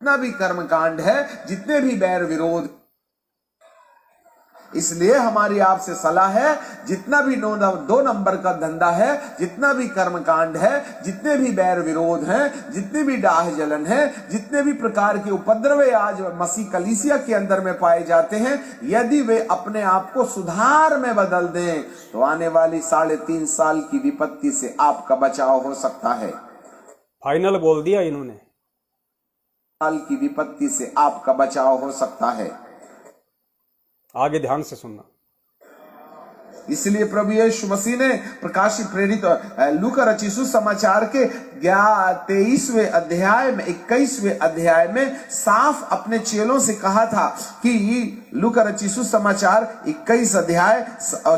जितना भी कर्मकांड है, जितने भी बैर विरोध, इसलिए हमारी आपसे सलाह है, जितना भी दो नंबर का धंधा है, जितना भी कर्मकांड है, जितने भी बैर विरोध हैं, जितने भी डाह जलन है, जितने भी प्रकार के उपद्रव आज मसीह कलीसिया के अंदर में पाए जाते हैं, यदि वे अपने आप को सुधार में बदल दें तो आने वाली 3.5 साल की विपत्ति से आपका बचाव हो सकता है। फाइनल बोल दिया इन्होंने। साल की विपत्ति से आपका बचाव हो सकता है। आगे ध्यान से सुनना। इसलिए प्रभु यीशु मसीह ने प्रकाशित प्रेरित लूका रचित सुसमाचार के 23वें अध्याय में 21वें अध्याय में साफ अपने चेलों से कहा था कि लूका रचित सुसमाचार 21 अध्याय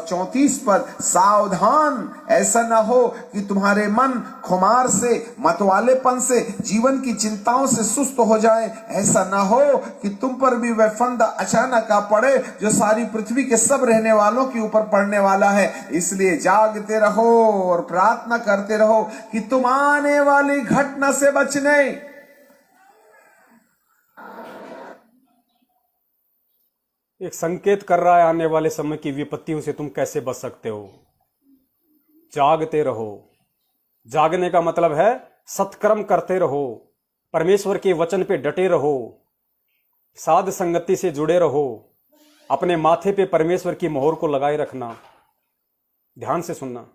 34 पद, सावधान ऐसा ना हो कि तुम्हारे मन खुमार से, मतवालेपन से, जीवन की चिंताओं से सुस्त हो जाए। ऐसा ना हो कि तुम पर भी वह फंदा अचानक आ पड़े जो सारी पृथ्वी के सब रहने वालों के ऊपर पड़ने वाला है। इसलिए जागते रहो और प्रार्थना करते रहो कि तुम आने वाली घटना से बचने। एक संकेत कर रहा है आने वाले समय की विपत्तियों से तुम कैसे बच सकते हो। जागते रहो। जागने का मतलब है सत्कर्म करते रहो, परमेश्वर के वचन पे डटे रहो, साध संगति से जुड़े रहो, अपने माथे पे परमेश्वर की मोहर को लगाए रखना। ध्यान से सुनना।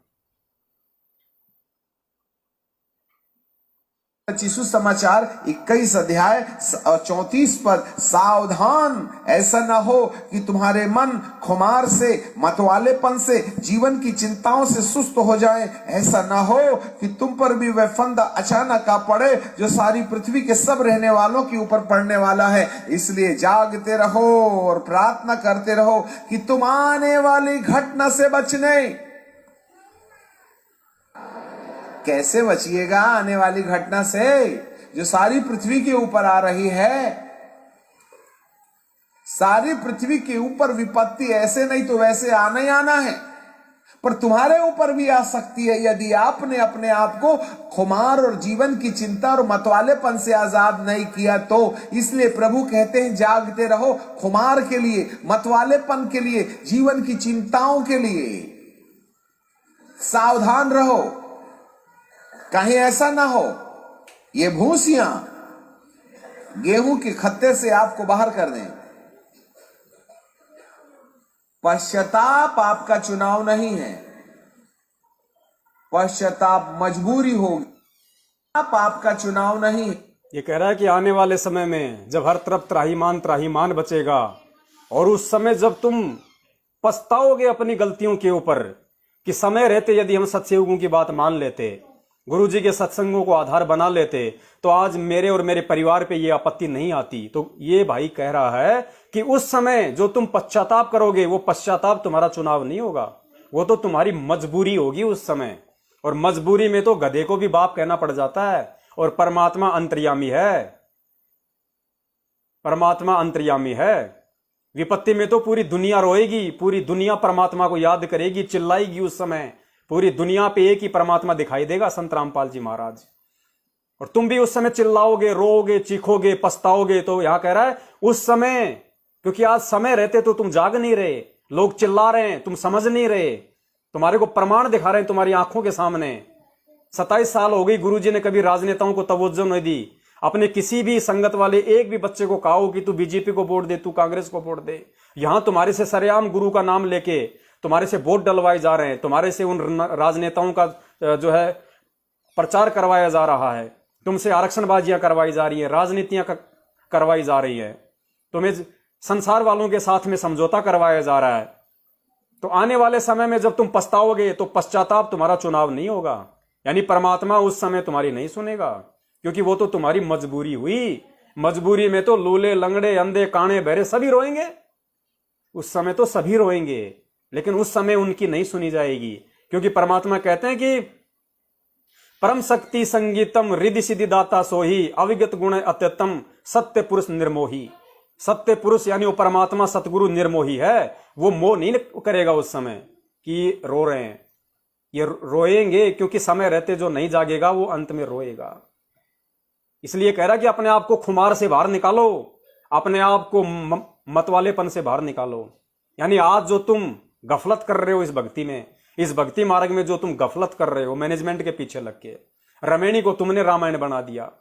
यीशु समाचार 21 अध्याय 34 पद, सावधान ऐसा ना हो कि तुम्हारे मन खुमार से, मतवालेपन से, जीवन की चिंताओं से सुस्त हो जाए। ऐसा ना हो कि तुम पर भी वह फंदा अचानक आ पड़े जो सारी पृथ्वी के सब रहने वालों के ऊपर पड़ने वाला है। इसलिए जागते रहो और प्रार्थना करते रहो कि तुम आने वाली घटना से बचने। कैसे बचिएगा आने वाली घटना से जो सारी पृथ्वी के ऊपर आ रही है? सारी पृथ्वी के ऊपर विपत्ति ऐसे नहीं तो वैसे आना ही आना है, पर तुम्हारे ऊपर भी आ सकती है यदि आपने अपने आप को खुमार और जीवन की चिंता और मतवालेपन से आजाद नहीं किया तो। इसलिए प्रभु कहते हैं जागते रहो, खुमार के लिए, मतवालेपन के लिए, जीवन की चिंताओं के लिए सावधान रहो। कहीं ऐसा ना हो ये भूसियां गेहूं के खत्ते से आपको बाहर कर दें। पश्चाताप आपका चुनाव नहीं है, पश्चाताप मजबूरी होगी, आप आपका चुनाव नहीं है। ये कह रहा है कि आने वाले समय में जब हर तरफ त्राहीमाम त्राहीमाम बचेगा और उस समय जब तुम पछताओगे अपनी गलतियों के ऊपर कि समय रहते यदि हम सत्संगों की बात मान लेते, गुरु जी के सत्संगों को आधार बना लेते तो आज मेरे और मेरे परिवार पे ये आपत्ति नहीं आती। तो ये भाई कह रहा है कि उस समय जो तुम पश्चाताप करोगे वो पश्चाताप तुम्हारा चुनाव नहीं होगा, वो तो तुम्हारी मजबूरी होगी उस समय। और मजबूरी में तो गधे को भी बाप कहना पड़ जाता है। और परमात्मा अंतर्यामी है, परमात्मा अंतर्यामी है। विपत्ति में तो पूरी दुनिया रोएगी, पूरी दुनिया परमात्मा को याद करेगी, चिल्लाएगी। उस समय पूरी दुनिया पे एक ही परमात्मा दिखाई देगा, संत रामपाल जी महाराज। और तुम भी उस समय चिल्लाओगे, रोओगे, चीखोगे, पछताओगे। तो यहां कह रहा है उस समय, क्योंकि आज समय रहते तो तुम जाग नहीं रहे, लोग चिल्ला रहे हैं, तुम समझ नहीं रहे, तुम्हारे को प्रमाण दिखा रहे हैं तुम्हारी आंखों के सामने। 27 साल हो गई, गुरुजी ने कभी राजनेताओं को तवज्जो नहीं दी। अपने किसी भी संगत वाले एक भी बच्चे को कहा कि तू बीजेपी को वोट दे, तू कांग्रेस को वोट दे। यहां तुम्हारे से सरेआम गुरु का नाम लेके तुम्हारे से वोट डलवाए जा रहे हैं, तुम्हारे से उन राजनेताओं का जो है प्रचार करवाया जा रहा है, तुमसे आरक्षणबाजियां करवाई जा रही है, राजनीतियां करवाई जा रही है, तुम्हें संसार वालों के साथ में समझौता करवाया जा रहा है। तो आने वाले समय में जब तुम पछताओगे तो पश्चाताप तुम्हारा चुनाव नहीं होगा, यानी परमात्मा उस समय तुम्हारी नहीं सुनेगा, क्योंकि वो तो तुम्हारी मजबूरी हुई। मजबूरी में तो लूले, लंगड़े, अंधे, काणे, बहरे सभी रोएंगे। उस समय तो सभी रोएंगे, लेकिन उस समय उनकी नहीं सुनी जाएगी, क्योंकि परमात्मा कहते हैं कि परम शक्ति संगीतम रिद्धि सिद्धि दाता सोही अविगत गुण अत्यतम सत्य पुरुष निर्मोही। सत्य पुरुष यानी वो परमात्मा सतगुरु निर्मोही है, वो मोह नहीं करेगा उस समय कि रो रहे हैं। ये रोएंगे, क्योंकि समय रहते जो नहीं जागेगा वो अंत में रोएगा। इसलिए कह रहा कि अपने आप को खुमार से बाहर निकालो, अपने आप को मतवालेपन से बाहर निकालो। यानी आज जो तुम गफलत कर रहे हो इस भक्ति में, इस भक्ति मार्ग में जो तुम गफलत कर रहे हो मैनेजमेंट के पीछे लग के, रमेणी को तुमने रामायण बना दिया,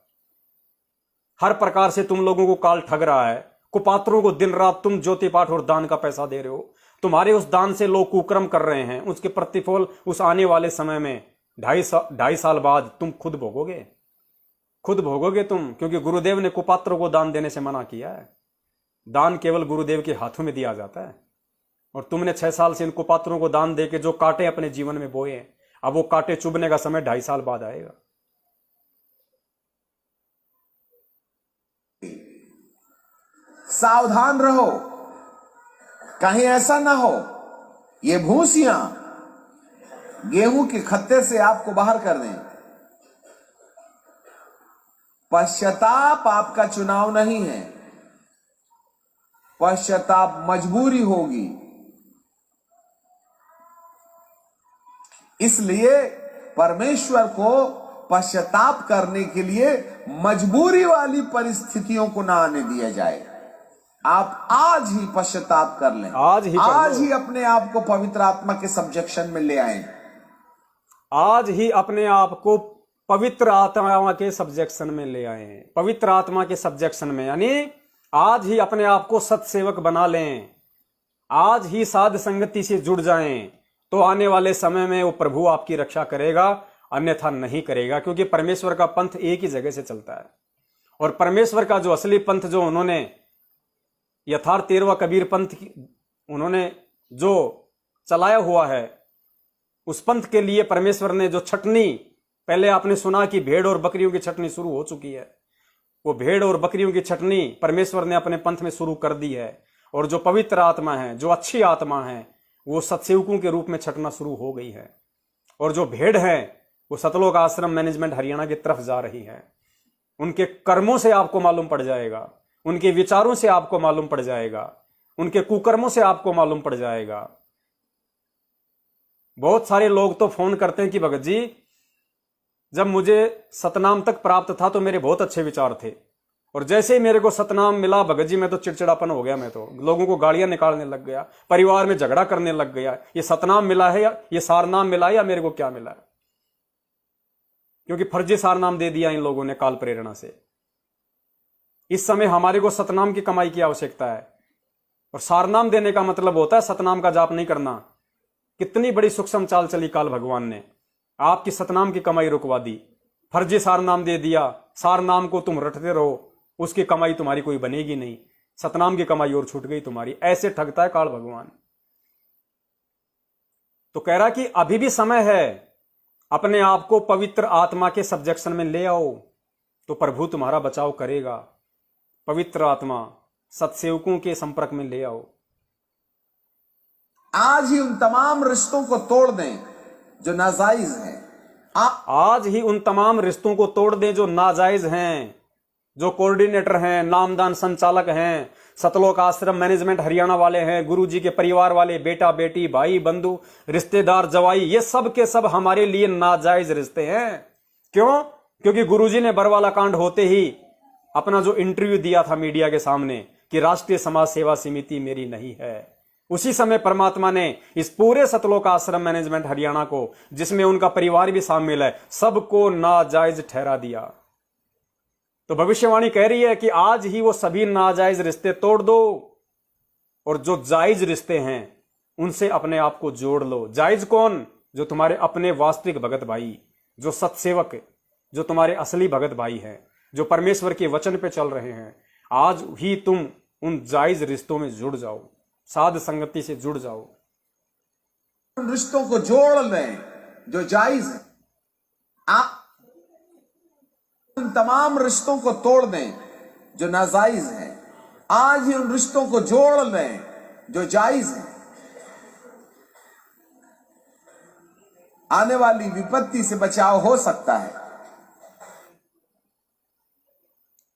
हर प्रकार से तुम लोगों को काल ठग रहा है, कुपात्रों को दिन रात तुम ज्योति पाठ और दान का पैसा दे रहे हो, तुम्हारे उस दान से लोग कुकर्म कर रहे हैं, उसके प्रतिफल उस आने वाले समय में 2.5 साल बाद तुम खुद भोगोगे तुम, क्योंकि गुरुदेव ने कुपात्रों को दान देने से मना किया है। दान केवल गुरुदेव के हाथों में दिया जाता है, और तुमने 6 साल से इन कुपात्रों को दान देके जो कांटे अपने जीवन में बोए, अब वो कांटे चुभने का समय 2.5 साल बाद आएगा। सावधान रहो, कहीं ऐसा ना हो ये भूसियां गेहूं के खत्ते से आपको बाहर कर दें। पश्चाताप आपका चुनाव नहीं है, पश्चाताप मजबूरी होगी। इसलिए परमेश्वर को पश्चाताप करने के लिए मजबूरी वाली परिस्थितियों को ना आने दिया जाए। आप आज ही पश्चाताप कर लें, आज ही अपने आप को पवित्र आत्मा के सब्जेक्शन में ले आए, आज ही अपने आप को पवित्र आत्मा के सब्जेक्शन में ले आए, पवित्र आत्मा के सब्जेक्शन में, यानी आज ही अपने आप को सत्सेवक बना लें, आज ही साध संगति से जुड़ जाएं, तो आने वाले समय में वो प्रभु आपकी रक्षा करेगा, अन्यथा नहीं करेगा। क्योंकि परमेश्वर का पंथ एक ही जगह से चलता है, और परमेश्वर का जो असली पंथ जो उन्होंने यथार्थ 13वां कबीर पंथ उन्होंने जो चलाया हुआ है, उस पंथ के लिए परमेश्वर ने जो छटनी, पहले आपने सुना कि भेड़ और बकरियों की छटनी शुरू हो चुकी है, वो भेड़ और बकरियों की छटनी परमेश्वर ने अपने पंथ में शुरू कर दी है, और जो पवित्र आत्मा है, जो अच्छी आत्मा है, वो सत्सेवकों के रूप में छटना शुरू हो गई है, और जो भेड़ है वो सतलोक आश्रम मैनेजमेंट हरियाणा की तरफ जा रही है। उनके कर्मों से आपको मालूम पड़ जाएगा, उनके विचारों से आपको मालूम पड़ जाएगा, उनके कुकर्मों से आपको मालूम पड़ जाएगा। बहुत सारे लोग तो फोन करते हैं कि भगत जी, जब मुझे सतनाम तक प्राप्त था तो मेरे बहुत अच्छे विचार थे, और जैसे ही मेरे को सतनाम मिला भगत जी मैं तो चिड़चिड़ापन हो गया, मैं तो लोगों को गालियां निकालने लग गया, परिवार में झगड़ा करने लग गया। ये सतनाम मिला है या ये सारनाम मिला है या मेरे को क्या मिला है? क्योंकि फर्जी सारनाम दे दिया इन लोगों ने काल प्रेरणा से। इस समय हमारे को सतनाम की कमाई की आवश्यकता है, और सारनाम देने का मतलब होता है सतनाम का जाप नहीं करना। कितनी बड़ी सूक्ष्म चाल चली काल भगवान ने, आपकी सतनाम की कमाई रुकवा दी, फर्जी सारनाम दे दिया, सारनाम को तुम रटते रहो, उसकी कमाई तुम्हारी कोई बनेगी नहीं, सतनाम की कमाई और छूट गई तुम्हारी। ऐसे ठगता है काल भगवान। तो कह रहा कि अभी भी समय है, अपने आप को पवित्र आत्मा के सब्जेक्शन में ले आओ, तो प्रभु तुम्हारा बचाव करेगा। पवित्र आत्मा सत्सेवकों के संपर्क में ले आओ। आज ही उन तमाम रिश्तों को तोड़ दें जो नाजायज हैं। आज ही उन तमाम रिश्तों को तोड़ दें जो नाजायज हैं, जो कोऑर्डिनेटर हैं, नामदान संचालक हैं, सतलोक आश्रम मैनेजमेंट हरियाणा वाले हैं, गुरुजी के परिवार वाले, बेटा बेटी, भाई बंधु, रिश्तेदार, जवाई, ये सब के सब हमारे लिए नाजायज रिश्ते हैं। क्यों? क्योंकि गुरुजी ने बरवाला कांड होते ही अपना जो इंटरव्यू दिया था मीडिया के सामने कि राष्ट्रीय समाज सेवा समिति मेरी नहीं है, उसी समय परमात्मा ने इस पूरे सतलोक आश्रम मैनेजमेंट हरियाणा को, जिसमें उनका परिवार भी शामिल है, सबको नाजायज ठहरा दिया। तो भविष्यवाणी कह रही है कि आज ही वो सभी नाजायज रिश्ते तोड़ दो, और जो जायज रिश्ते हैं उनसे अपने आप को जोड़ लो। जायज कौन? जो तुम्हारे अपने वास्तविक भगत भाई, जो सत्सेवक, जो तुम्हारे असली भगत भाई हैं, जो परमेश्वर के वचन पे चल रहे हैं। आज ही तुम उन जायज रिश्तों में जुड़ जाओ, साध संगति से जुड़ जाओ। उन रिश्तों को जोड़ लें जो जायज है। आप उन तमाम रिश्तों को तोड़ दें जो नाजायज है। आज ही उन रिश्तों को जोड़ लें जो जायज है। आने वाली विपत्ति से बचाव हो सकता है।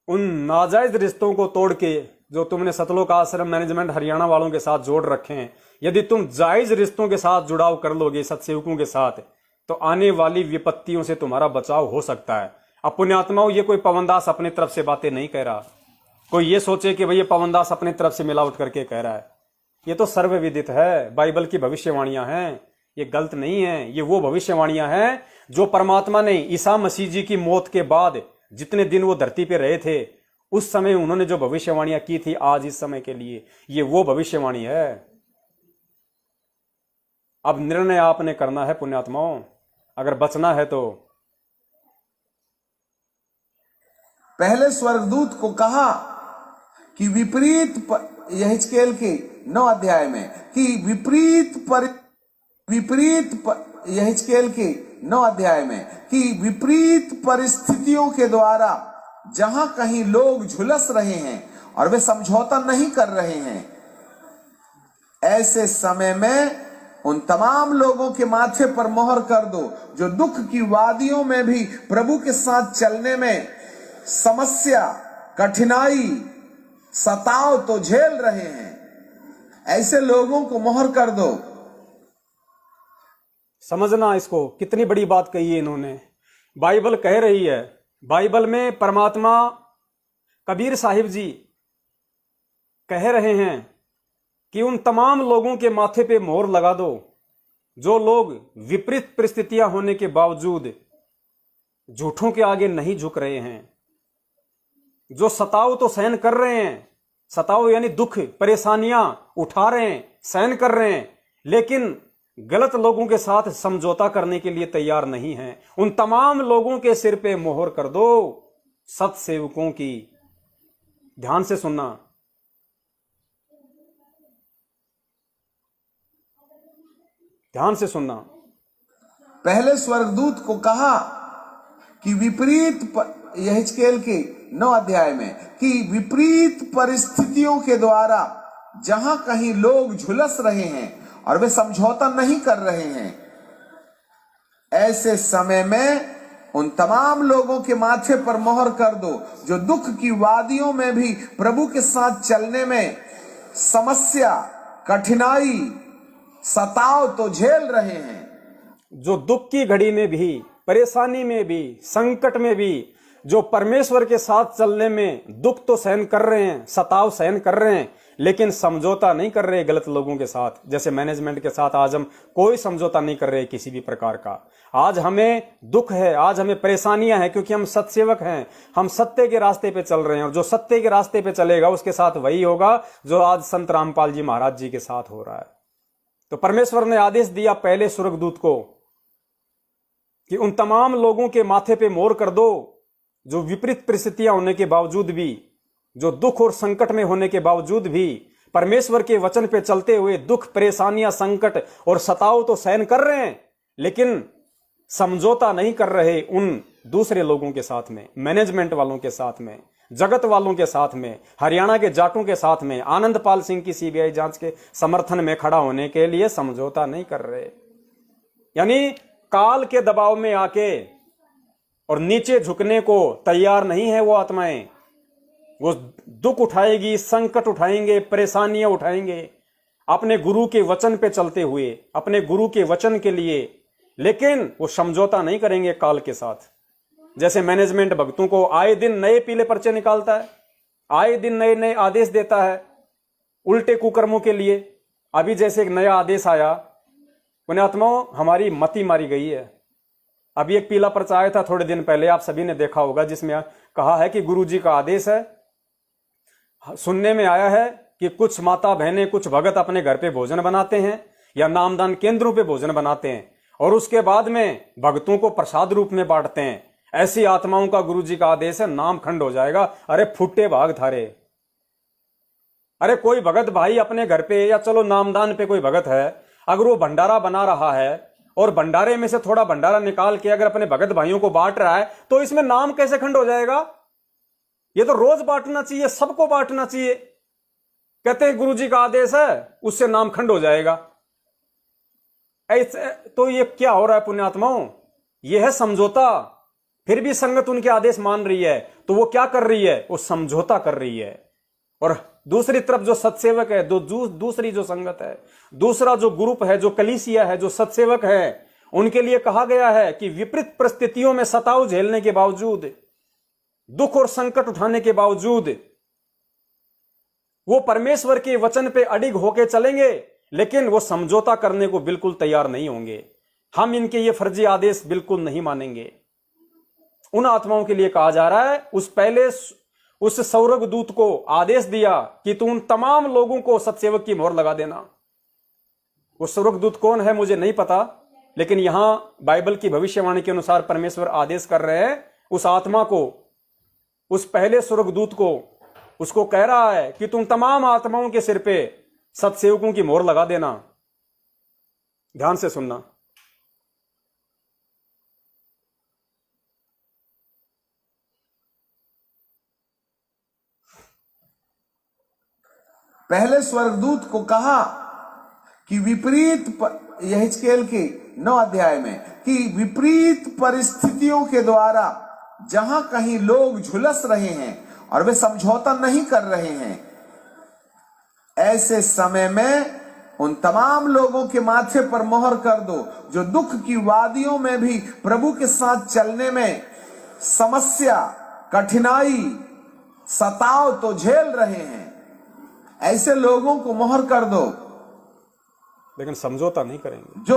उन नाजायज रिश्तों को तोड़ के जो तुमने सतलोक आश्रम मैनेजमेंट हरियाणा वालों के साथ जोड़ रखे हैं, यदि तुम जायज रिश्तों के साथ जुड़ाव कर लोगे, सत्सेवकों के साथ, तो आने वाली विपत्तियों से तुम्हारा बचाव हो सकता है। अब पुण्यात्माओं, ये कोई पवनदास अपनी तरफ से बातें नहीं कह रहा। कोई ये सोचे कि भाई ये पवनदास अपनी तरफ से मिलावट करके कह रहा है। ये तो सर्वविदित है, बाइबल की भविष्यवाणियां हैं, ये गलत नहीं है। ये वो भविष्यवाणियां हैं जो परमात्मा ने ईसा मसीह जी की मौत के बाद जितने दिन वो धरती पे रहे थे उस समय उन्होंने जो भविष्यवाणियां की थी आज इस समय के लिए, ये वो भविष्यवाणी है। अब निर्णय आपने करना है पुण्यात्माओं, अगर बचना है तो। पहले स्वर्गदूत को कहा कि यहेजकेल के 9 अध्याय में कि यहेजकेल के 9 अध्याय में कि विपरीत परिस्थितियों के द्वारा जहां कहीं लोग झुलस रहे हैं और वे समझौता नहीं कर रहे हैं, ऐसे समय में उन तमाम लोगों के माथे पर मोहर कर दो जो दुख की वादियों में भी प्रभु के साथ चलने में समस्या, कठिनाई, सताव तो झेल रहे हैं। ऐसे लोगों को मोहर कर दो। समझना इसको, कितनी बड़ी बात कही है इन्होंने। बाइबल कह रही है, बाइबल में परमात्मा कबीर साहिब जी कह रहे हैं कि उन तमाम लोगों के माथे पे मोहर लगा दो जो लोग विपरीत परिस्थितियां होने के बावजूद झूठों के आगे नहीं झुक रहे हैं, जो सताव तो सहन कर रहे हैं, सताव यानी दुख परेशानियां उठा रहे हैं, सहन कर रहे हैं, लेकिन गलत लोगों के साथ समझौता करने के लिए तैयार नहीं हैं। उन तमाम लोगों के सिर पे मोहर कर दो, सत्सेवकों की। ध्यान से सुनना, ध्यान से सुनना। पहले स्वर्गदूत को कहा कि यहेजकेल के 9 अध्याय में कि विपरीत परिस्थितियों के द्वारा जहां कहीं लोग झुलस रहे हैं और वे समझौता नहीं कर रहे हैं, ऐसे समय में उन तमाम लोगों के माथे पर मोहर कर दो जो दुख की वादियों में भी प्रभु के साथ चलने में समस्या, कठिनाई, सताव तो झेल रहे हैं। जो दुख की घड़ी में भी, परेशानी में भी, संकट में भी, जो परमेश्वर के साथ चलने में दुख तो सहन कर रहे हैं, सताव सहन कर रहे हैं, लेकिन समझौता नहीं कर रहे गलत लोगों के साथ। जैसे मैनेजमेंट के साथ आज हम कोई समझौता नहीं कर रहे किसी भी प्रकार का। आज हमें दुख है, आज हमें परेशानियां हैं, क्योंकि हम सत्सेवक हैं, हम सत्य के रास्ते पे चल रहे हैं, और जो सत्य के रास्ते पे चलेगा उसके साथ वही होगा जो आज संत रामपाल जी महाराज जी के साथ हो रहा है। तो परमेश्वर ने आदेश दिया पहले स्वर्गदूत को कि उन तमाम लोगों के माथे पे मोहर कर दो जो विपरीत परिस्थितियां होने के बावजूद भी, जो दुख और संकट में होने के बावजूद भी परमेश्वर के वचन पे चलते हुए दुख, परेशानियां, संकट और सताव तो सहन कर रहे हैं, लेकिन समझौता नहीं कर रहे उन दूसरे लोगों के साथ में, मैनेजमेंट वालों के साथ में, जगत वालों के साथ में, हरियाणा के जाटों के साथ में, आनंदपाल सिंह की सीबीआई जांच के समर्थन में खड़ा होने के लिए समझौता नहीं कर रहे। यानी काल के दबाव में आके और नीचे झुकने को तैयार नहीं है वो आत्माएं। वो दुख उठाएगी, संकट उठाएंगे, परेशानियां उठाएंगे अपने गुरु के वचन पे चलते हुए, अपने गुरु के वचन के लिए, लेकिन वो समझौता नहीं करेंगे काल के साथ। जैसे मैनेजमेंट भक्तों को आए दिन नए पीले पर्चे निकालता है, आए दिन नए नए आदेश देता है उल्टे कुकर्मों के लिए। अभी जैसे एक नया आदेश आया, पुण्यात्माओं, हमारी मति मारी गई है। अभी एक पीला पर्चा आया था थोड़े दिन पहले, आप सभी ने देखा होगा, जिसमें कहा है कि गुरु जी का आदेश है। सुनने में आया है कि कुछ माता बहनें, कुछ भगत अपने घर पे भोजन बनाते हैं या नामदान केंद्रों पे भोजन बनाते हैं और उसके बाद में भक्तों को प्रसाद रूप में बांटते हैं। ऐसी आत्माओं का गुरु जी का आदेश है, नाम खंड हो जाएगा। अरे फुट्टे भाग थारे। अरे कोई भगत भाई अपने घर पे, या चलो नामदान पे कोई भगत है, अगर वो भंडारा बना रहा है और भंडारे में से थोड़ा भंडारा निकाल के अगर अपने भगत भाइयों को बांट रहा है, तो इसमें नाम कैसे खंड हो जाएगा? ये तो रोज बांटना चाहिए, सबको बांटना चाहिए। कहते हैं गुरु जी का आदेश है, उससे नाम खंड हो जाएगा। ऐसे तो ये क्या हो रहा है पुण्यात्माओं? ये है समझौता। फिर भी संगत उनके आदेश मान रही है, तो वो क्या कर रही है? वो समझौता कर रही है। और दूसरी तरफ जो सत्सेवक है, दूसरी जो संगत है, दूसरा जो ग्रुप है, जो कलीसिया है, जो सत्सेवक है, उनके लिए कहा गया है कि विपरीत परिस्थितियों में सताव झेलने के बावजूद, दुख और संकट उठाने के बावजूद वो परमेश्वर के वचन पे अडिग होके चलेंगे, लेकिन वो समझौता करने को बिल्कुल तैयार नहीं होंगे। हम इनके ये फर्जी आदेश बिल्कुल नहीं मानेंगे। उन आत्माओं के लिए कहा जा रहा है, उस स्वर्गदूत को आदेश दिया कि तू उन तमाम लोगों को सतसेवक की मोहर लगा देना। वो स्वर्गदूत कौन है मुझे नहीं पता, लेकिन यहां बाइबल की भविष्यवाणी के अनुसार परमेश्वर आदेश कर रहे हैं उस आत्मा को, उस पहले स्वर्गदूत को, उसको कह रहा है कि तुम तमाम आत्माओं के सिर पे सतसेवकों की मोहर लगा देना। ध्यान से सुनना। पहले स्वर्गदूत को कहा कि यहेजकेल के 9 अध्याय में कि विपरीत परिस्थितियों के द्वारा जहां कहीं लोग झुलस रहे हैं और वे समझौता नहीं कर रहे हैं, ऐसे समय में उन तमाम लोगों के माथे पर मोहर कर दो जो दुख की वादियों में भी प्रभु के साथ चलने में समस्या, कठिनाई, सताव तो झेल रहे हैं। ऐसे लोगों को मोहर कर दो, लेकिन समझौता नहीं करेंगे। जो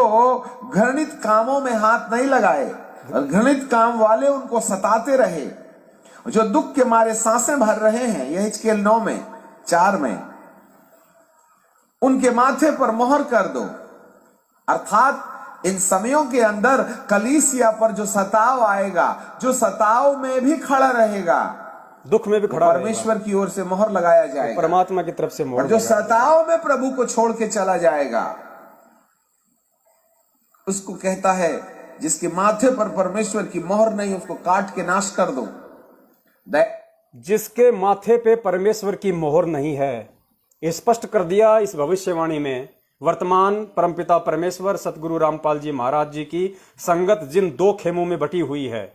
घृणित कामों में हाथ नहीं लगाए और घृणित काम वाले उनको सताते रहे, जो दुख के मारे सांसें भर रहे हैं, यहेजकेल 9:4 में, उनके माथे पर मोहर कर दो। अर्थात इन समयों के अंदर कलीसिया पर जो सताव आएगा, जो सताव में भी खड़ा रहेगा, दुख में भी खड़ा परमेश्वर की ओर से मोहर लगाया जाएगा, परमात्मा की तरफ से मोहर। और जो सताव में प्रभु को छोड़ के चला जाएगा, उसको कहता है जिसके माथे पर परमेश्वर की मोहर नहीं, उसको काट के नाश कर दो। जिसके माथे पे परमेश्वर की मोहर नहीं है, स्पष्ट कर दिया इस भविष्यवाणी में। वर्तमान परमपिता परमेश्वर सतगुरु रामपाल जी महाराज जी की संगत जिन 2 खेमों में बटी हुई है,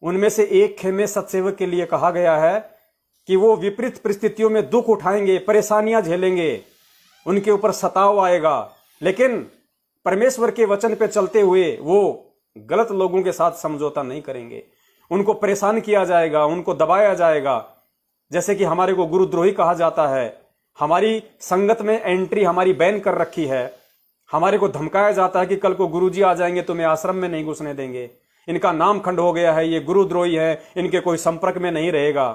उनमें से एक खेमे सतसेवक के लिए कहा गया है कि वो विपरीत परिस्थितियों में दुख उठाएंगे, परेशानियां झेलेंगे, उनके ऊपर सताव आएगा, लेकिन परमेश्वर के वचन पे चलते हुए वो गलत लोगों के साथ समझौता नहीं करेंगे। उनको परेशान किया जाएगा, उनको दबाया जाएगा। जैसे कि हमारे को गुरुद्रोही कहा जाता है, हमारी संगत में एंट्री हमारी बैन कर रखी है, हमारे को धमकाया जाता है कि कल को गुरुजी आ जाएंगे तुम्हें आश्रम में नहीं घुसने देंगे, इनका नाम खंड हो गया है, ये गुरुद्रोही है, इनके कोई संपर्क में नहीं रहेगा।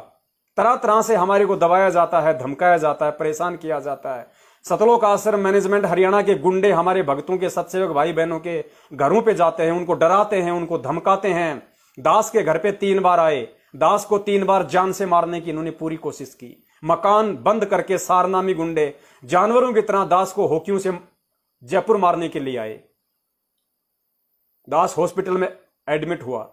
तरह तरह से हमारे को दबाया जाता है, धमकाया जाता है, परेशान किया जाता है। सतलोक आश्रम मैनेजमेंट हरियाणा के गुंडे हमारे भक्तों के, सतसेवक भाई बहनों के घरों पे जाते हैं, उनको डराते हैं, उनको धमकाते हैं। दास के घर पे 3 बार आए, दास को 3 बार जान से मारने की इन्होंने पूरी कोशिश की। मकान बंद करके सारनामी गुंडे जानवरों की तरह दास को होकियों से जयपुर मारने के लिए आए। दास हॉस्पिटल में एडमिट हुआ,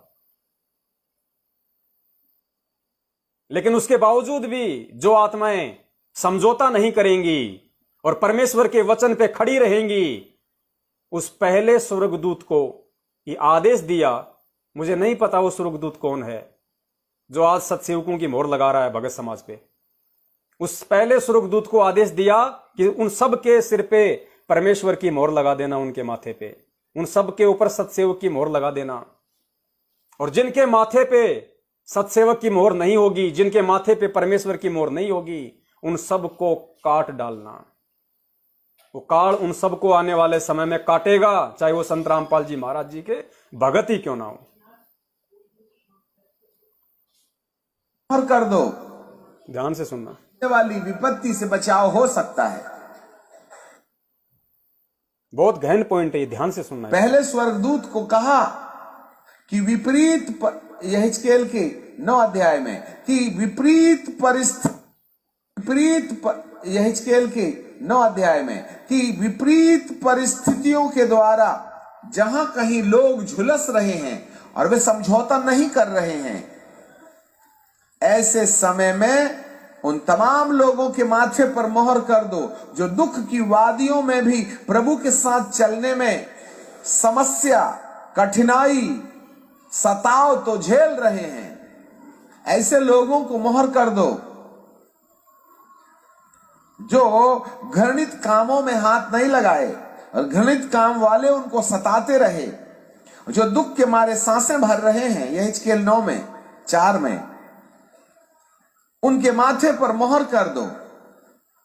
लेकिन उसके बावजूद भी जो आत्माएं समझौता नहीं करेंगी और परमेश्वर के वचन पे खड़ी रहेंगी, उस पहले स्वर्गदूत को ये आदेश दिया। मुझे नहीं पता वो स्वर्गदूत कौन है जो आज सतसेवकों की मोहर लगा रहा है भगत समाज पे। उस पहले स्वर्गदूत को आदेश दिया कि उन सब के सिर पे परमेश्वर की मोहर लगा देना, उनके माथे पे, उन सब के ऊपर सतसेवक की मोहर लगा देना। और जिनके माथे पे सतसेवक की मोहर नहीं होगी, जिनके माथे पे परमेश्वर की मोहर नहीं होगी, उन सब को काट डालना। वो काल उन सब को आने वाले समय में काटेगा, चाहे वो संत रामपाल जी महाराज जी के भगत ही क्यों ना हो। कर दो, ध्यान से सुनना। वाली विपत्ति से बचाव हो सकता है। बहुत गहन पॉइंट है, ध्यान से सुनना। पहले स्वर्गदूत को कहा कि यहेजकेल के 9 अध्याय में कि यहेजकेल के 9 अध्याय में कि विपरीत परिस्थितियों के द्वारा जहां कहीं लोग झुलस रहे हैं और वे समझौता नहीं कर रहे हैं, ऐसे समय में उन तमाम लोगों के माथे पर मोहर कर दो जो दुख की वादियों में भी प्रभु के साथ चलने में समस्या, कठिनाई, सताव तो झेल रहे हैं। ऐसे लोगों को मोहर कर दो जो घृणित कामों में हाथ नहीं लगाए और घृणित काम वाले उनको सताते रहे, जो दुख के मारे सांसें भर रहे हैं, यह हिजकेल 9:4 में, उनके माथे पर मोहर कर दो।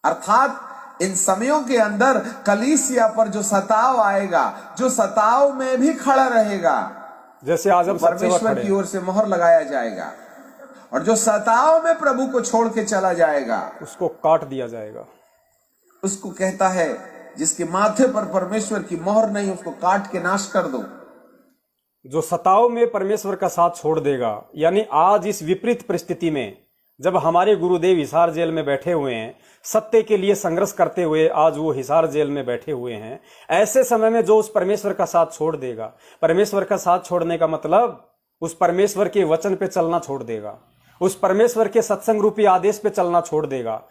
अर्थात इन समयों के अंदर कलीसिया पर जो सताव आएगा, जो सताव में भी खड़ा रहेगा, जैसे आज हम परमेश्वर की ओर से मोहर लगाया जाएगा, और जो सताव में प्रभु को छोड़ के चला जाएगा उसको काट दिया जाएगा। उसको कहता है जिसके माथे पर परमेश्वर की मोहर नहीं, उसको काट के नाश कर दो। जो सताव में परमेश्वर का साथ छोड़ देगा, यानी आज इस विपरीत परिस्थिति में जब हमारे गुरुदेव हिसार जेल में बैठे हुए हैं, सत्य के लिए संघर्ष करते हुए आज वो हिसार जेल में बैठे हुए हैं, ऐसे समय में जो उस परमेश्वर का साथ छोड़ देगा, परमेश्वर का साथ छोड़ने का मतलब उस परमेश्वर के वचन पे चलना छोड़ देगा, उस परमेश्वर के सत्संग रूपी आदेश पे चलना छोड़ देगा,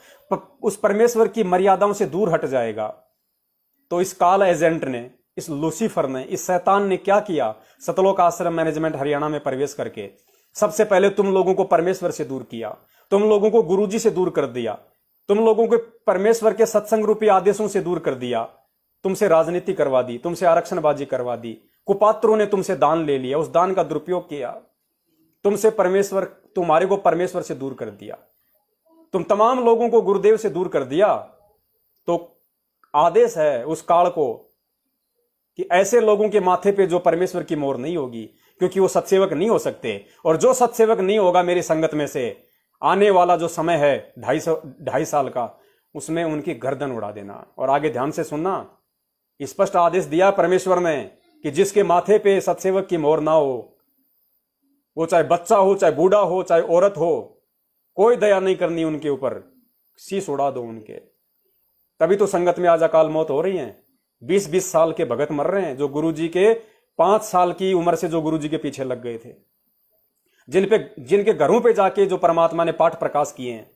उस परमेश्वर की मर्यादाओं से दूर हट जाएगा। तो इस काल एजेंट ने, इस लूसीफर ने, इस शैतान ने क्या किया? सतलोक आश्रम मैनेजमेंट हरियाणा में प्रवेश करके सबसे पहले तुम लोगों को परमेश्वर से दूर किया, तुम लोगों को गुरुजी से दूर कर दिया, तुम लोगों को परमेश्वर के सत्संग रूपी आदेशों से दूर कर दिया, तुमसे राजनीति करवा दी, तुमसे आरक्षणबाजी करवा दी, कुपात्रों ने तुमसे दान ले लिया, उस दान का दुरुपयोग किया, तुम्हारे को परमेश्वर से दूर कर दिया, तुम तमाम लोगों को गुरुदेव से दूर कर दिया। तो आदेश है उस काल को कि ऐसे लोगों के माथे पे जो परमेश्वर की मोहर नहीं होगी, क्योंकि वो सत्सेवक नहीं हो सकते, और जो सत्सेवक नहीं होगा मेरी संगत में से, आने वाला जो समय है 2.5 साल का, उसमें उनकी गर्दन उड़ा देना। और आगे ध्यान से सुनना, स्पष्ट आदेश दिया परमेश्वर ने कि जिसके माथे पे सत्सेवक की मोहर ना हो, वो चाहे बच्चा हो, चाहे बूढ़ा हो, चाहे औरत हो, कोई दया नहीं करनी उनके ऊपर, शीश उड़ा दो उनके। तभी तो संगत में आज अकाल मौत हो रही है। 20-20 साल के भगत मर रहे हैं, जो गुरुजी के 5 साल की उम्र से जो गुरुजी के पीछे लग गए थे, जिनके घरों पे जाके जो परमात्मा ने पाठ प्रकाश किए हैं,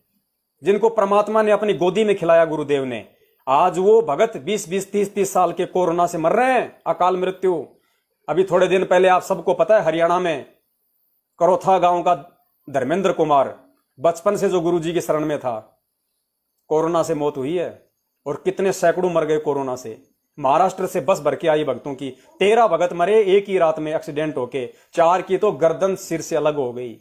जिनको परमात्मा ने अपनी गोदी में खिलाया गुरुदेव ने, आज वो भगत 20-20, 30-30 साल के कोरोना से मर रहे हैं, अकाल मृत्यु। अभी थोड़े दिन पहले आप सबको पता है, हरियाणा में करोथा गांव का धर्मेंद्र कुमार बचपन से जो गुरुजी की शरण में था, कोरोना से मौत हुई है। और कितने सैकड़ों मर गए कोरोना से। महाराष्ट्र से बस भर के आई भक्तों की, 13 भगत मरे एक ही रात में एक्सीडेंट होके, 4 की तो गर्दन सिर से अलग हो गई।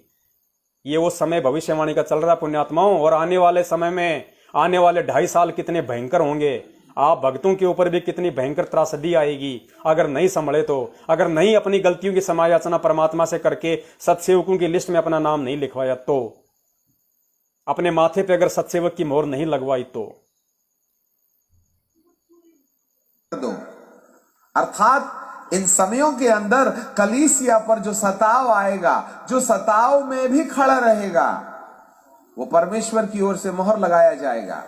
ये वो समय भविष्यवाणी का चल रहा पुण्यात्माओं, और आने वाले समय में, आने वाले 2.5 साल कितने भयंकर होंगे। आप भक्तों के ऊपर भी कितनी भयंकर त्रासदी आएगी अगर नहीं संभले तो, अगर नहीं अपनी गलतियों की समायाचना परमात्मा से करके सत्सेवकों की लिस्ट में अपना नाम नहीं लिखवाया तो, अपने माथे पे अगर सत्सेवक की मोहर नहीं लगवाई तो। अर्थात इन समयों के अंदर कलीसिया पर जो सताव आएगा, जो सताव में भी खड़ा रहेगा, वो परमेश्वर की ओर से मोहर लगाया जाएगा,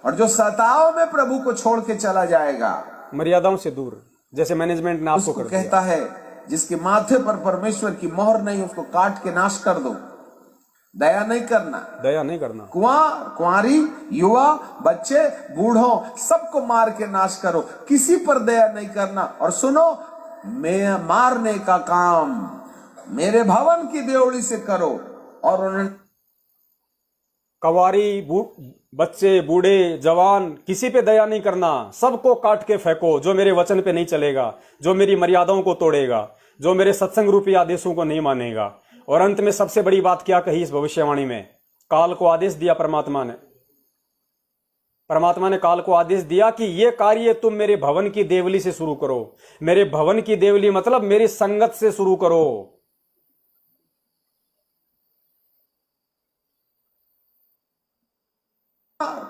और जो सताव में प्रभु को छोड़ के चला जाएगा, मर्यादाओं से दूर, जैसे मैनेजमेंट ने आपको कर दिया। कहता है जिसके माथे पर परमेश्वर की मोहर नहीं, उसको काट के नाश कर दो। दया नहीं करना, दया नहीं करना। कुंवारी, युवा, बच्चे, बूढ़ों, सबको मार के नाश करो, किसी पर दया नहीं करना। और सुनो, मैं मारने का काम मेरे भवन की देवड़ी से करो। और उन्होंने कवारी, बच्चे, बूढ़े, जवान, किसी पे दया नहीं करना, सबको काट के फेंको जो मेरे वचन पे नहीं चलेगा, जो मेरी मर्यादाओं को तोड़ेगा, जो मेरे सत्संग रूपी आदेशों को नहीं मानेगा। और अंत में सबसे बड़ी बात क्या कही इस भविष्यवाणी में? काल को आदेश दिया परमात्मा ने काल को आदेश दिया कि ये कार्य तुम मेरे भवन की देवली से शुरू करो। मेरे भवन की देवली मतलब मेरी संगत से शुरू करो।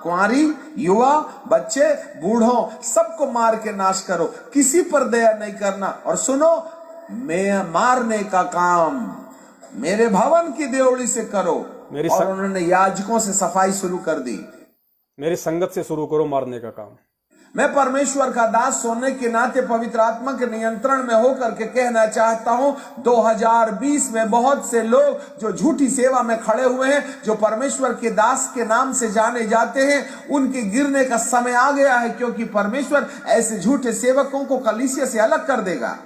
कुंवारी, युवा, बच्चे, बूढ़ों, सबको मार के नाश करो, किसी पर दया नहीं करना। और सुनो, मैं मारने का काम मेरे भवन की देवड़ी से करो। और उन्होंने याजकों से सफाई शुरू कर दी। मेरी संगत से शुरू करो मारने का काम। मैं परमेश्वर का दास होने के नाते पवित्र आत्मा के नियंत्रण में होकर के कहना चाहता हूं, 2020 में बहुत से लोग जो झूठी सेवा में खड़े हुए हैं, जो परमेश्वर के दास के नाम से जाने जाते हैं, उनके गिरने का समय आ गया है, क्योंकि परमेश्वर ऐसे झूठे सेवकों को कलीसिया से अलग कर देगा।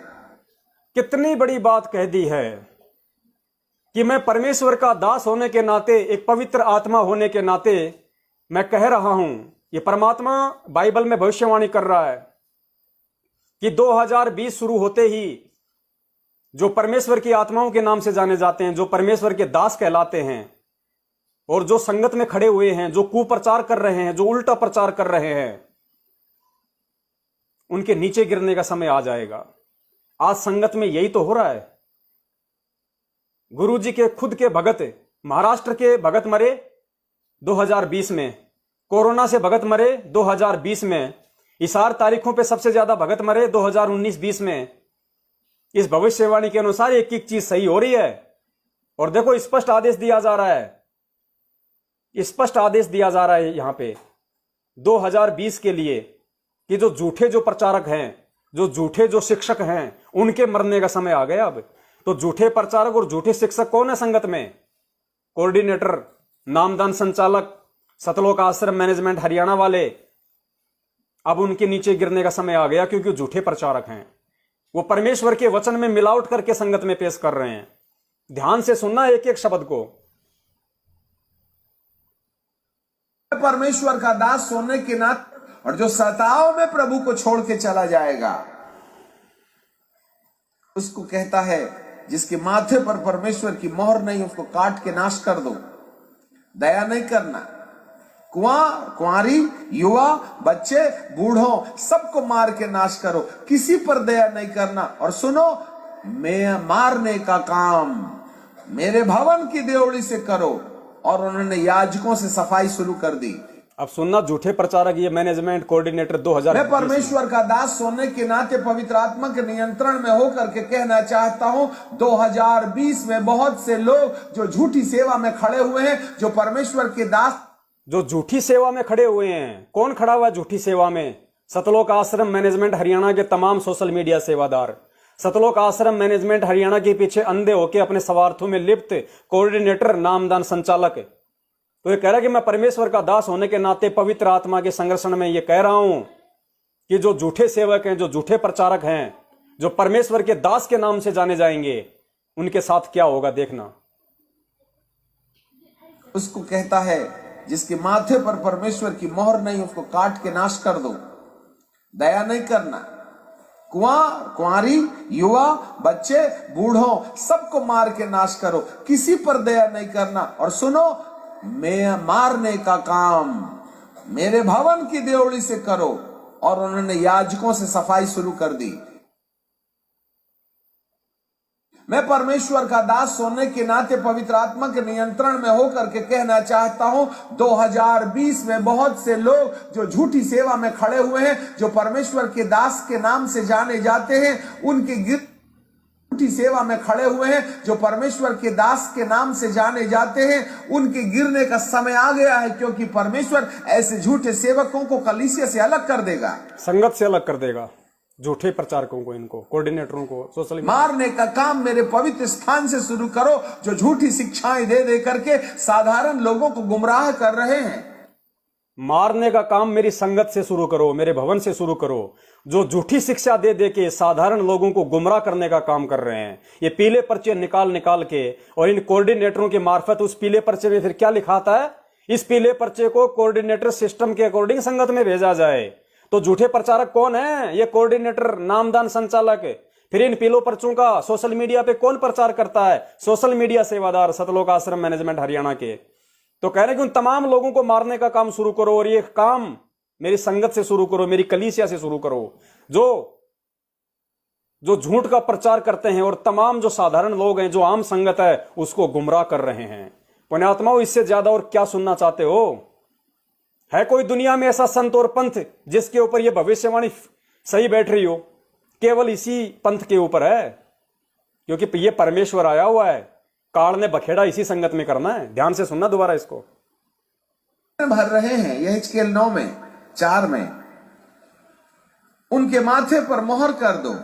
कितनी बड़ी बात कह दी है कि मैं परमेश्वर का दास होने के नाते, एक पवित्र आत्मा होने के नाते मैं कह रहा हूं, ये परमात्मा बाइबल में भविष्यवाणी कर रहा है कि 2020 शुरू होते ही जो परमेश्वर की आत्माओं के नाम से जाने जाते हैं, जो परमेश्वर के दास कहलाते हैं और जो संगत में खड़े हुए हैं, जो कुप्रचार कर रहे हैं, जो उल्टा प्रचार कर रहे हैं, उनके नीचे गिरने का समय आ जाएगा। आज संगत में यही तो हो रहा है। गुरुजी के खुद के भगत, महाराष्ट्र के भगत मरे 2020 में, कोरोना से भगत मरे 2020 में, इशार तारीखों पे सबसे ज्यादा भगत मरे 2019-20 में। इस भविष्यवाणी के अनुसार एक एक चीज सही हो रही है। और देखो स्पष्ट आदेश दिया जा रहा है, स्पष्ट आदेश दिया जा रहा है यहां पे 2020 के लिए कि जो झूठे जो प्रचारक हैं, जो झूठे जो शिक्षक हैं, उनके मरने का समय आ गया। अब तो झूठे प्रचारक और झूठे शिक्षक कौन है संगत में? कोऑर्डिनेटर, नामदान संचालक, सतलोक आश्रम मैनेजमेंट हरियाणा वाले, अब उनके नीचे गिरने का समय आ गया, क्योंकि झूठे प्रचारक हैं। वो परमेश्वर के वचन में मिलावट करके संगत में पेश कर रहे हैं। ध्यान से सुनना एक एक शब्द को। परमेश्वर का दास होने के नाते, और जो सताव में प्रभु को छोड़ के चला जाएगा, उसको कहता है जिसके माथे पर परमेश्वर की मोहर नहीं, उसको काट के नाश कर दो। दया नहीं करना। कुंवारी, युवा, बच्चे, बूढ़ों, सबको मार के नाश करो, किसी पर दया नहीं करना। और सुनो, मैं मारने का काम मेरे भवन की देवड़ी से करो। और उन्होंने याजकों से सफाई शुरू कर दी। अब सुनना, झूठे प्रचारक, ये मैनेजमेंट कोऑर्डिनेटर 2020। मैं परमेश्वर का दास होने के नाते पवित्र आत्मा के नियंत्रण में होकर के कहना चाहता हूं, 2020 में बहुत से लोग जो झूठी सेवा में खड़े हुए हैं, जो परमेश्वर के दास, जो झूठी सेवा में खड़े हुए हैं। कौन खड़ा हुआ झूठी सेवा में? सतलोक आश्रम मैनेजमेंट हरियाणा के तमाम सोशल मीडिया सेवादार, सतलोक आश्रम मैनेजमेंट हरियाणा के पीछे अंधे होकर अपने स्वार्थों में लिप्त कोऑर्डिनेटर, नामदान संचालक। तो ये कह रहा है कि मैं परमेश्वर का दास होने के नाते पवित्र आत्मा के संरक्षण में ये कह रहा हूं कि जो झूठे सेवक हैं, जो झूठे प्रचारक हैं, जो परमेश्वर के दास के नाम से जाने जाएंगे, उनके साथ क्या होगा देखना। उसको कहता है जिसके माथे पर परमेश्वर की मोहर नहीं, उसको काट के नाश कर दो। दया नहीं करना। कुंवारी, युवा, बच्चे, बूढ़ों, सबको मार के नाश करो, किसी पर दया नहीं करना। और सुनो, मैं मारने का काम मेरे भवन की देवड़ी से करो। और उन्होंने याजकों से सफाई शुरू कर दी। मैं परमेश्वर का दास होने के नाते पवित्र आत्मा के नियंत्रण में होकर के कहना चाहता हूं, 2020 में बहुत से लोग जो झूठी सेवा में खड़े हुए हैं, जो परमेश्वर के दास के नाम से जाने जाते हैं, उनके झूठी सेवा में खड़े हुए हैं, जो परमेश्वर के दास के नाम से जाने जाते हैं, उनके गिरने का समय आ गया है। क्योंकि परमेश्वर ऐसे झूठे सेवकों को कलीसिया से अलग कर देगा, संगत से अलग कर देगा। झूठे प्रचारकों को, इनको कोऑर्डिनेटरों को सोशल मारने का काम मेरे पवित्र स्थान से शुरू करो, जो झूठी शिक्षाएं दे दे करके साधारण लोगों को गुमराह कर रहे हैं। मारने का काम मेरी संगत से शुरू करो, मेरे भवन से शुरू करो, जो झूठी शिक्षा दे दे के साधारण लोगों को गुमराह करने का काम कर रहे हैं। ये पीले पर्चे निकाल निकाल के, और इन कोऑर्डिनेटरों के मार्फत उस पीले पर्चे में फिर क्या लिखा आता है, इस पीले पर्चे को कोऑर्डिनेटर सिस्टम के अकॉर्डिंग संगत में भेजा जाए। तो झूठे प्रचारक कौन है? ये कोऑर्डिनेटर, नामदान संचालक। फिर इन पीलो पर्चों का सोशल मीडिया पे कौन प्रचार करता है? सोशल मीडिया सेवादार, सतलोक आश्रम मैनेजमेंट हरियाणा के। तो कह रहे हैं कि उन तमाम लोगों को मारने का काम शुरू करो, और ये काम मेरी संगत से शुरू करो, मेरी कलीसिया से शुरू करो, जो झूठ का प्रचार करते हैं, और तमाम जो साधारण लोग हैं, जो आम संगत है, उसको गुमराह कर रहे हैं। पुण्यात्माओं, इससे ज्यादा और क्या सुनना चाहते हो? है कोई दुनिया में ऐसा संत और पंथ जिसके ऊपर यह भविष्यवाणी सही बैठ रही हो? केवल इसी पंथ के ऊपर है, क्योंकि ये परमेश्वर आया हुआ है। काल ने बखेड़ा इसी संगत में करना है। ध्यान से सुनना दोबारा इसको। भर रहे हैं यह हिजकेल 9 में 4 में, उनके माथे पर मोहर कर दो।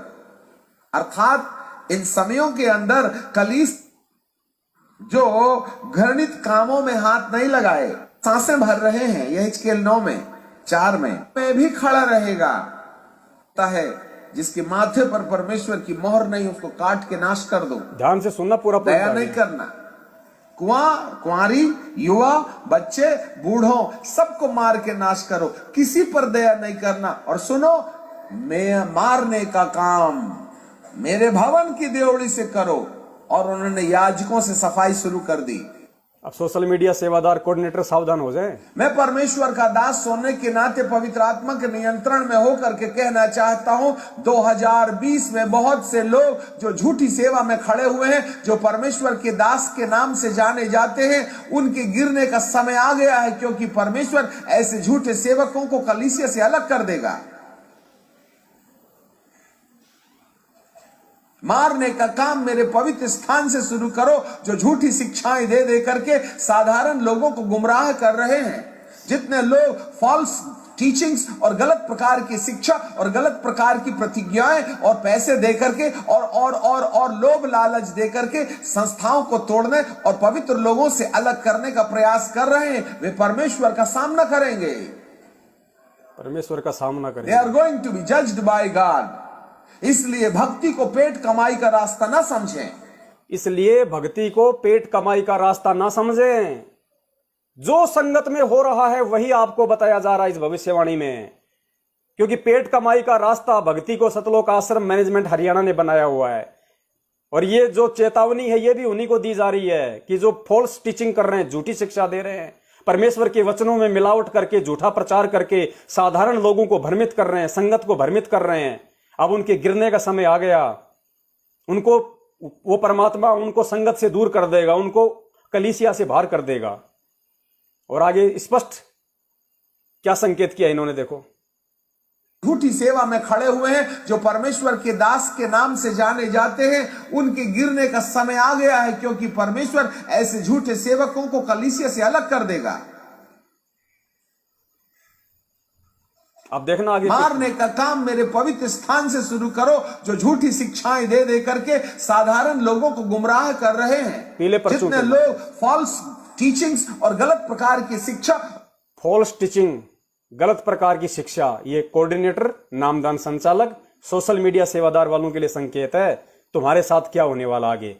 अर्थात इन समयों के अंदर कलीस जो घृणित कामों में हाथ नहीं लगाए, सांसें भर रहे हैं, यह हिजकेल 9 में 4 में भी खड़ा रहेगा है, जिसके माथे पर परमेश्वर की मोहर नहीं, उसको काट के नाश कर दो। ध्यान से सुनना पूरा। दया नहीं करना। कुंवारी, युवा, बच्चे, बूढ़ों, सबको मार के नाश करो, किसी पर दया नहीं करना। और सुनो, मारने का काम मेरे भवन की देवड़ी से करो। और उन्होंने याजकों से सफाई शुरू कर दी। अब सोशल मीडिया सेवादार कोऑर्डिनेटर सावधान हो जाएं। मैं परमेश्वर का दास होने के नाते पवित्र आत्मा के नियंत्रण में होकर के कहना चाहता हूं, 2020 में बहुत से लोग जो झूठी सेवा में खड़े हुए हैं, जो परमेश्वर के दास के नाम से जाने जाते हैं, उनके गिरने का समय आ गया है, क्योंकि परमेश्वर ऐसे झूठे सेवकों को कलीसिया से अलग कर देगा। मारने का काम मेरे पवित्र स्थान से शुरू करो, जो झूठी शिक्षाएं दे दे करके साधारण लोगों को गुमराह कर रहे हैं। जितने लोग फॉल्स टीचिंग्स और गलत प्रकार की शिक्षा और गलत प्रकार की प्रतिज्ञाएं और पैसे दे करके और लोभ लालच दे करके संस्थाओं को तोड़ने और पवित्र लोगों से अलग करने का प्रयास कर रहे हैं, वे परमेश्वर का सामना करेंगे। परमेश्वर का सामना करेंगे। They are going to be judged by God। इसलिए भक्ति को पेट कमाई का रास्ता ना समझें। इसलिए भक्ति को पेट कमाई का रास्ता ना समझें। जो संगत में हो रहा है वही आपको बताया जा रहा है इस भविष्यवाणी में, क्योंकि पेट कमाई का रास्ता भक्ति को सतलोक आश्रम मैनेजमेंट हरियाणा ने बनाया हुआ है। और ये जो चेतावनी है ये भी उन्हीं को दी जा रही है कि जो फॉल्स टीचिंग कर रहे हैं, झूठी शिक्षा दे रहे हैं, परमेश्वर के वचनों में मिलावट करके झूठा प्रचार करके साधारण लोगों को भ्रमित कर रहे हैं, संगत को भ्रमित कर रहे हैं। अब उनके गिरने का समय आ गया। उनको वो परमात्मा उनको संगत से दूर कर देगा, उनको कलीसिया से बाहर कर देगा। और आगे स्पष्ट क्या संकेत किया इन्होंने, देखो। झूठी सेवा में खड़े हुए हैं, जो परमेश्वर के दास के नाम से जाने जाते हैं, उनके गिरने का समय आ गया है, क्योंकि परमेश्वर ऐसे झूठे सेवकों को कलीसिया से अलग कर देगा। अब देखना आगे। मारने का काम मेरे पवित्र स्थान से शुरू करो, जो झूठी शिक्षाएं दे दे करके साधारण लोगों को गुमराह कर रहे हैं। जितने लोग फॉल्स टीचिंग्स और गलत प्रकार की शिक्षा, फॉल्स टीचिंग, गलत प्रकार की शिक्षा, ये कोऑर्डिनेटर, नामदान संचालक, सोशल मीडिया सेवादार वालों के लिए संकेत है तुम्हारे साथ क्या होने वाला आगे।